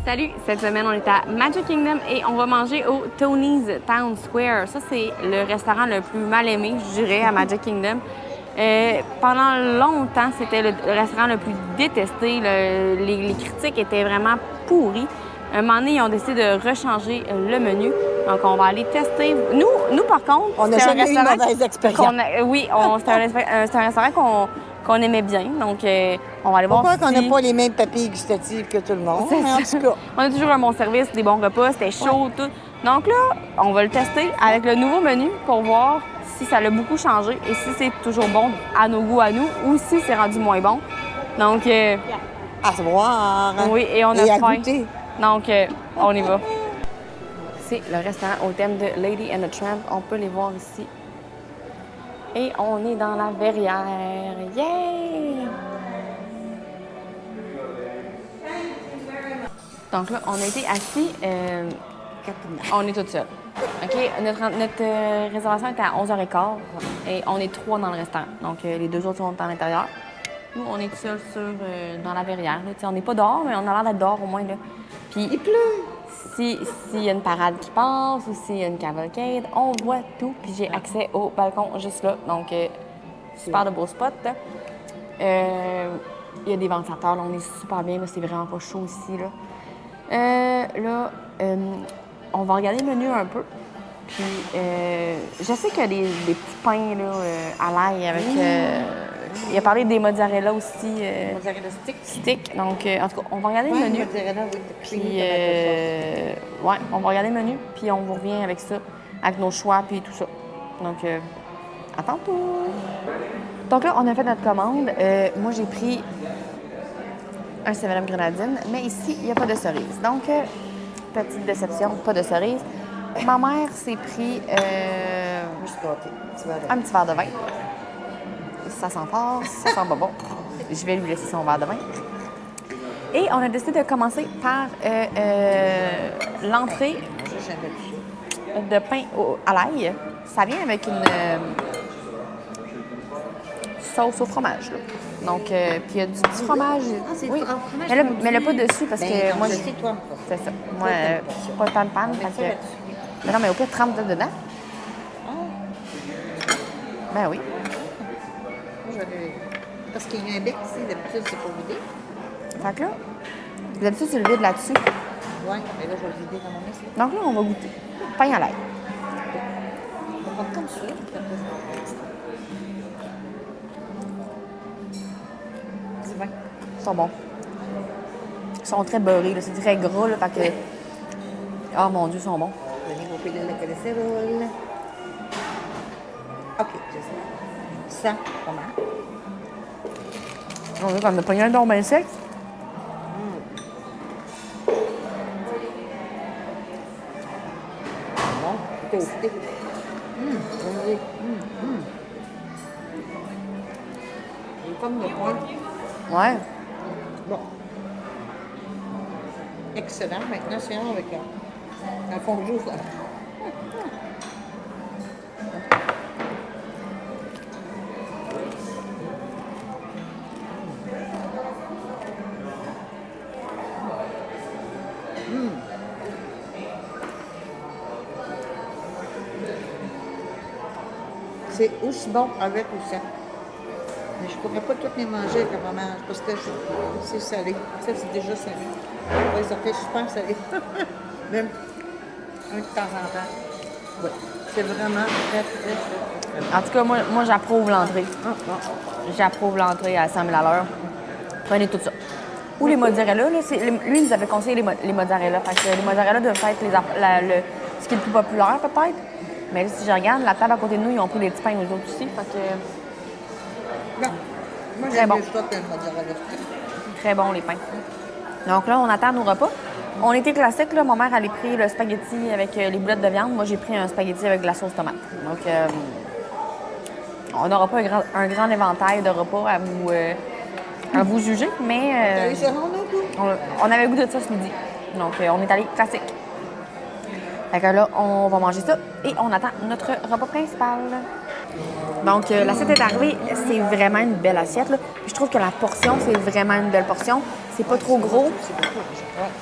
Salut! Cette semaine, on est à Magic Kingdom et on va manger au Tony's Town Square. Ça, c'est le restaurant le plus mal aimé, je dirais, à Magic Kingdom. Pendant longtemps, c'était le restaurant le plus détesté. Les critiques étaient vraiment pourries. Un moment donné, ils ont décidé de rechanger le menu. Donc, on va aller tester. Nous par contre, on n'a jamais eu une mauvaise expérience. Oui, c'est un restaurant qu'on aimait bien. Donc, on va aller voir Pourquoi qu'on n'a pas les mêmes papilles gustatives que tout le monde? Mais en tout cas. On a toujours un bon service, des bons repas, c'était chaud, tout. Donc là, on va le tester avec le nouveau menu pour voir si ça l'a beaucoup changé et si c'est toujours bon à nos goûts à nous ou si c'est rendu moins bon. Donc, à se voir. Oui, et on a à faim. Goûter. Donc, on y va. C'est le restaurant au thème de Lady and the Tramp. On peut les voir ici. Et on est dans la verrière. Yay! Donc là, on a été assis. On est toutes seules. OK? Notre réservation était à 11h15 et on est 3 dans le restaurant. Donc, les 2 autres sont à l'intérieur. Nous, on est seuls dans la verrière. Là. On n'est pas dehors, mais on a l'air d'être dehors au moins. Là. Puis, il pleut. S'il y a une parade qui passe ou s'il y a une cavalcade, on voit tout. Puis j'ai accès au balcon juste là. Donc, super de beaux spots. Il y a des ventilateurs. Là, on est super bien. Là, c'est vraiment pas chaud ici. Là, on va regarder le menu un peu. Puis, je sais qu'il y a des petits pains là, à l'ail avec... il a parlé des mozzarella aussi. Mozzarella stick. Donc, en tout cas, on va regarder le menu. Mozzarella, oui. Puis, ouais, on va regarder le menu, puis on vous revient avec ça, avec nos choix, puis tout ça. Donc, à tantôt! Donc là, on a fait notre commande. Moi, j'ai pris un 7-Up grenadine, mais ici, il n'y a pas de cerise. Donc, petite déception, pas de cerise. Ma mère s'est pris un petit verre de vin. Ça sent fort, ça sent pas bon. Je vais lui laisser son verre de vin. Et on a décidé de commencer par l'entrée de pain à l'ail. Ça vient avec une sauce au fromage. Là. Donc, puis il y a du petit fromage. Ah, c'est oui. du fromage. Mais là, pas dessus parce que non, moi, c'est toi. C'est ça. Moi, pas tant de panne. Mais non, mais au pire, trempe dedans. Ah. Ben oui. Parce qu'il y a un bec ici, d'habitude, c'est pas vidé. Fait que là, d'habitude, tu le vides là-dessus. Oui, mais là, je vais le vider dans mon ici. Donc là, on va goûter. Pain à l'ail. On va prendre comme ça. C'est bien. Ils sont bons. Ils sont très beurrés, là. C'est très gras, là. Fait que... Oh mon Dieu, ils sont bons. Venez vous filer la cholestérol. OK, je sais. Ça, comment? On dirait qu'on a pogné un don bien sec. Bon, toasté. Oui. Les pommes de poing. Ouais. Bon. Excellent. Maintenant, c'est avec un fond de joue, là. C'est aussi bon avec ou sans. Mais je ne pourrais pas toutes les manger avec le fromage parce que c'est salé. Ça, c'est déjà salé. Ouais, ça fait super salé. Même un de temps en temps. Oui. C'est vraiment très. En tout cas, moi j'approuve l'entrée. J'approuve l'entrée à 100 000 à l'heure. Prenez tout ça. Ou les mozzarella, là. Lui, il nous avait conseillé les mozzarella. Fait que les mozzarella doivent être ce qui est le plus populaire, peut-être. Mais là, si je regarde, la table à côté de nous, ils ont pris les petits pains aux autres aussi. Fait que... Non. Moi, Très j'aime bon. mieux ça que le mozzarella. Très bon, les pains. Donc là, on attend nos repas. On était classique, là. Ma mère, elle a pris le spaghetti avec les boulettes de viande. Moi, j'ai pris un spaghetti avec de la sauce tomate. Donc, on n'aura pas un grand éventail de repas à vous juger, mais on avait le goût de ça ce midi. Donc, on est allé classique. Fait que là, on va manger ça et on attend notre repas principal. Donc, l'assiette est arrivée. C'est vraiment une belle assiette, là. Puis je trouve que la portion, c'est vraiment une belle portion. C'est pas trop gros.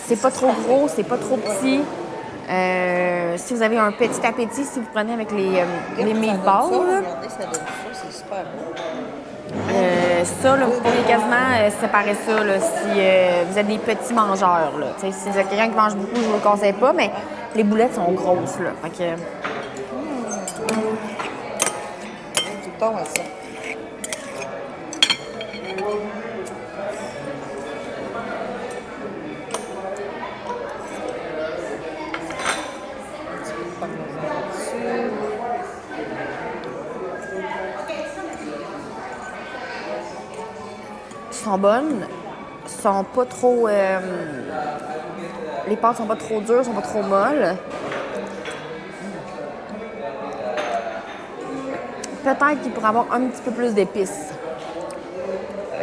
C'est pas trop gros, c'est pas trop petit. Si vous avez un petit appétit, si vous prenez avec les meatballs, là, Regardez, ça donne ça, c'est super beau. ça, là, vous pourriez quasiment séparer ça là, si vous êtes des petits mangeurs. Là. Si vous êtes quelqu'un qui mange beaucoup, je ne vous le conseille pas, mais les boulettes sont grosses. Là. Fait que, Tout le temps à ça. Un petit peu de parmesan là-dessus. sont bonnes, sont pas trop... les pâtes sont pas trop dures, sont pas trop molles. Peut-être qu'il pourrait avoir un petit peu plus d'épices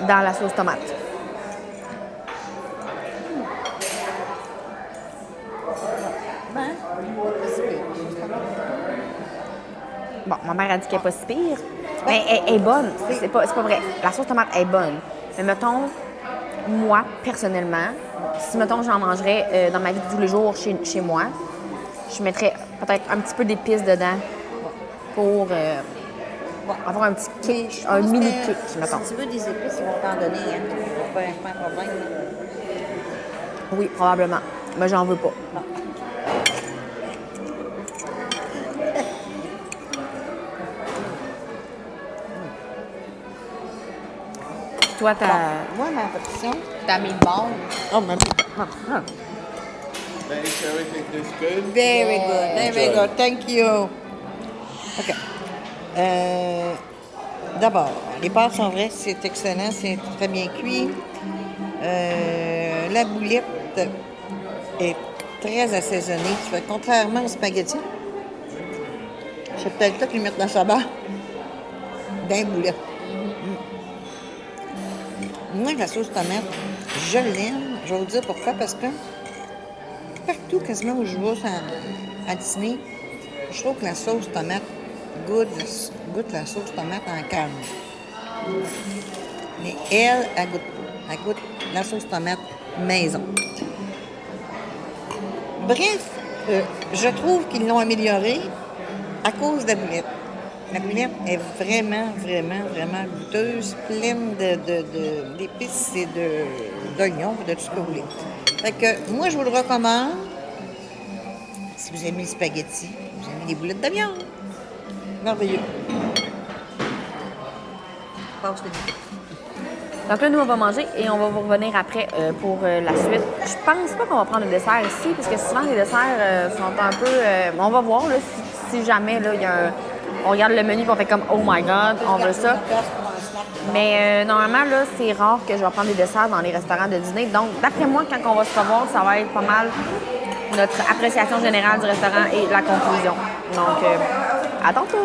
dans la sauce tomate. Ben, Bon, ma mère a dit qu'elle n'est pas si pire. Mais elle est bonne. C'est pas vrai. La sauce tomate est bonne. Mais mettons, moi, personnellement, si, mettons, j'en mangerais dans ma vie de tous les jours chez moi, je mettrais peut-être un petit peu d'épices dedans pour avoir un petit kick, un mini kick, mettons. Si tu veux des épices, ils vont t'en donner. Hein. C'est pas un problème. Oui, probablement. Mais j'en veux pas. Toi, Moi, ma portion. ta meatball. Oh, ma meatball. Thanks, everything tastes good. Very good. Very good. Thank you. OK. D'abord, les pâtes sont vraies, c'est excellent, c'est très bien cuit. La boulette est très assaisonnée. Fait, contrairement aux spaghettis, c'est peut-être là qu'ils mettent dans sa barre d'un boulet. Moi, la sauce tomate, je l'aime. Je vais vous dire pourquoi. Parce que partout, quasiment où je vais à Disney, je trouve que la sauce tomate goûte la sauce tomate en canne. Mais elle goûte la sauce tomate maison. Bref, je trouve qu'ils l'ont améliorée à cause de la boulette. La boulette est vraiment, vraiment, vraiment goûteuse, pleine d'épices et d'oignons et de tout ce que vous voulez. Fait que moi, je vous le recommande. Si vous aimez les spaghettis, vous aimez les boulettes de viande. Merveilleux. Passe le micro. Donc là, nous, on va manger et on va vous revenir après pour la suite. Je pense pas qu'on va prendre le dessert ici, parce que souvent, les desserts sont un peu... on va voir là, si jamais là, il y a un... On regarde le menu et on fait comme « Oh my God, on veut ça ». Mais normalement, là, c'est rare que je vais prendre des desserts dans les restaurants de dîner. Donc, d'après moi, quand on va se revoir, ça va être pas mal notre appréciation générale du restaurant et la conclusion. Donc, à tantôt!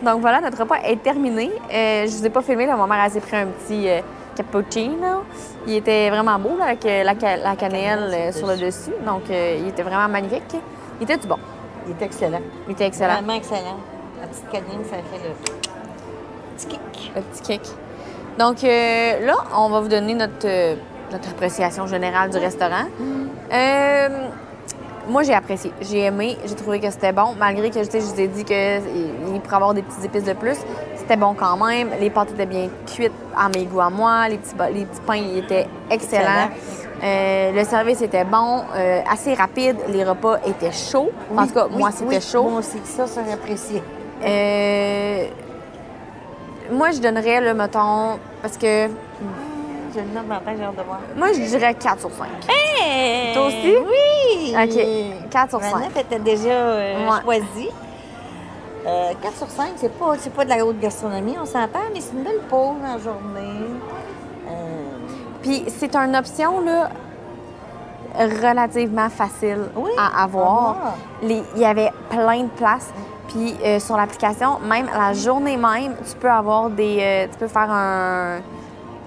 Donc voilà, notre repas est terminé. Je ne vous ai pas filmé, là, ma mère s'est pris un petit cappuccino. Il était vraiment beau là, avec la cannelle sur le dessus. Donc, il était vraiment magnifique. Il était du bon. Il est excellent. Il était excellent. Vraiment excellent. La petite cannelle, ça fait le petit kick. Le petit kick. Donc là, on va vous donner notre appréciation générale du restaurant. Moi, j'ai apprécié. J'ai aimé. J'ai trouvé que c'était bon. Malgré que je vous ai dit qu'il pourrait avoir des petites épices de plus, c'était bon quand même. Les pâtes étaient bien cuites à mes goûts à moi. Les petits pains ils étaient excellents. Le service était bon, assez rapide. Les repas étaient chauds. En tout cas, moi, c'était chaud. Moi aussi, ça apprécié. Moi, je donnerais, là, mettons, parce que... Je le note dans la tête, j'ai hâte de voir. Moi, je dirais 4 sur 5. Hey! Toi aussi? Oui! OK, 4 sur 5. Ma note était déjà choisie. 4 sur 5, c'est pas de la haute gastronomie, on s'entend, mais c'est une belle pause en journée. Puis c'est une option, là, relativement facile à avoir. Il y avait plein de places. Puis sur l'application, même la journée même, tu peux avoir tu peux faire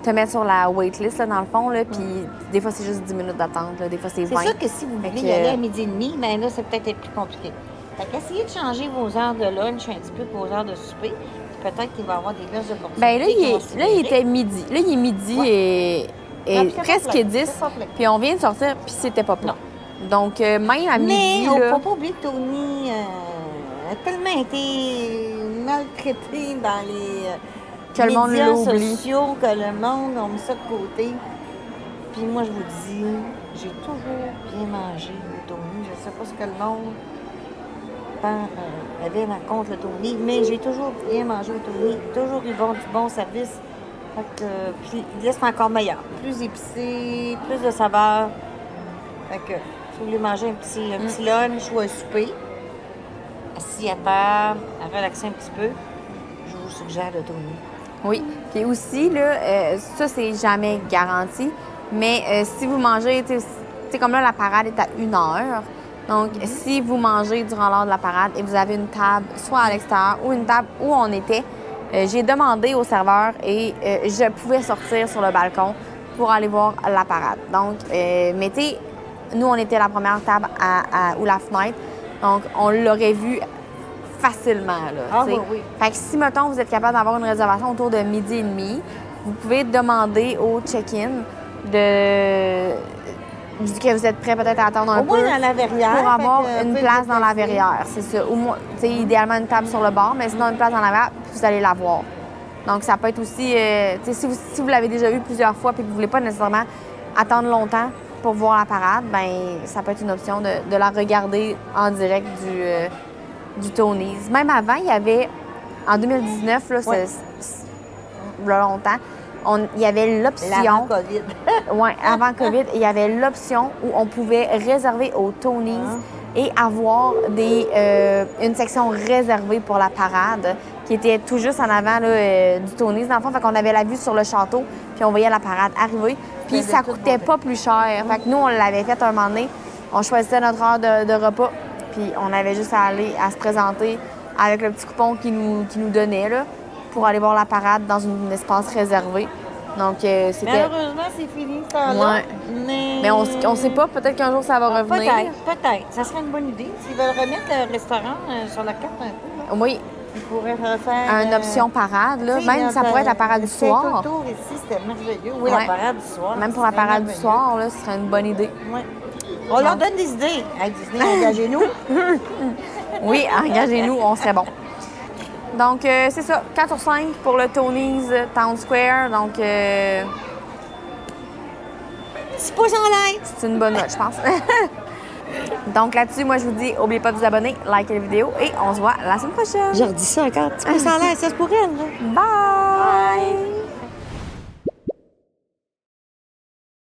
te mettre sur la waitlist, là, dans le fond, là, puis des fois, c'est juste 10 minutes d'attente, là, des fois, c'est 20. C'est sûr que si vous voulez y aller à midi et demi, bien là, c'est peut-être plus compliqué. Fait qu'essayez de changer vos heures de lunch un petit peu pour vos heures de souper. Puis peut-être qu'il va y avoir des places de portions. Ben là, il était midi. Là, il est midi et c'est presque pas plein, 10. c'est pas plein. Puis on vient de sortir, puis c'était pas plein. Donc, même à midi, Mais on ne là... faut pas oublier que Tony a tellement été maltraité dans les Que le monde médias l'oublie. sociaux, que le monde a mis ça de côté. Puis moi, je vous dis, j'ai toujours bien mangé au Tony. Je ne sais pas ce que le monde avait contre le Tony, mais j'ai toujours bien mangé au Tony. Toujours eu du bon service. Fait que, puis là, c'est encore meilleur. Plus épicé, plus de saveur. Fait que, si vous voulez manger un petit lunch ou un souper, assis à table, à relaxer un petit peu, je vous suggère le Tony. Oui. Puis aussi, là, ça, c'est jamais garanti. Mais si vous mangez, tu sais, comme là, la parade est à 1 heure. Donc, si vous mangez durant l'heure de la parade et vous avez une table, soit à l'extérieur ou une table où on était, j'ai demandé au serveur et je pouvais sortir sur le balcon pour aller voir la parade. Donc, mais tu sais, nous, on était la première table ou la fenêtre. Donc, on l'aurait vu facilement, là. Ah, t'sais. oui. Fait que si, mettons, vous êtes capable d'avoir une réservation autour de 12h30, vous pouvez demander au check-in que vous êtes prêt peut-être à attendre un Au moins peu dans la verrière. pour avoir fait que, une peu place dans la déplacer. verrière, c'est ça. Ou moins, tu sais, idéalement une table sur le bord, mais sinon une place dans la verrière, puis vous allez la voir. Donc ça peut être aussi, tu sais, si vous l'avez déjà vu plusieurs fois puis que vous voulez pas nécessairement attendre longtemps pour voir la parade, ben ça peut être une option de la regarder en direct du Tony's. Même avant, il y avait, en 2019, là, Ouais. longtemps, il y avait l'option... L'avant COVID. Oui, avant COVID, il y avait l'option où on pouvait réserver au Tony's et avoir une section réservée pour la parade qui était tout juste en avant là, du Tony's. Dans le fond, fait qu'on avait la vue sur le château, puis on voyait la parade arriver. Puis Faisait ça tout coûtait bon pas plus cher. Fait que nous, on l'avait fait un moment donné. On choisissait notre heure de repas, puis on avait juste à se présenter avec le petit coupon qu'ils nous donnait là, pour aller voir la parade dans un espace réservé. Donc, c'était... Malheureusement, c'est fini ça là. Ouais. Mais on sait pas, peut-être qu'un jour ça va revenir. Peut-être. Ça serait une bonne idée. S'ils veulent remettre le restaurant sur la carte un peu, là, Oui, ils pourraient refaire... une option parade, là. tu sais, Même ça pourrait être la parade du c'était soir. tout le tour ici, c'était merveilleux. Oui, Ouais. la parade du soir. Même pour la c'était parade du merveilleux. soir, là, ce serait une bonne idée. Ouais. On leur donne des idées. Hey, Disney, engagez-nous. Oui, engagez-nous, on serait bon. Donc, c'est ça, 4 sur 5 pour le Tony's Town Square. Donc, 6 pouces en l'air. c'est une bonne note, je pense. Donc, là-dessus, moi, je vous dis, n'oubliez pas de vous abonner, liker la vidéo et on se voit la semaine prochaine. Je redis ça encore. 6 pouces en l'air, ça se pourrait, là. Bye!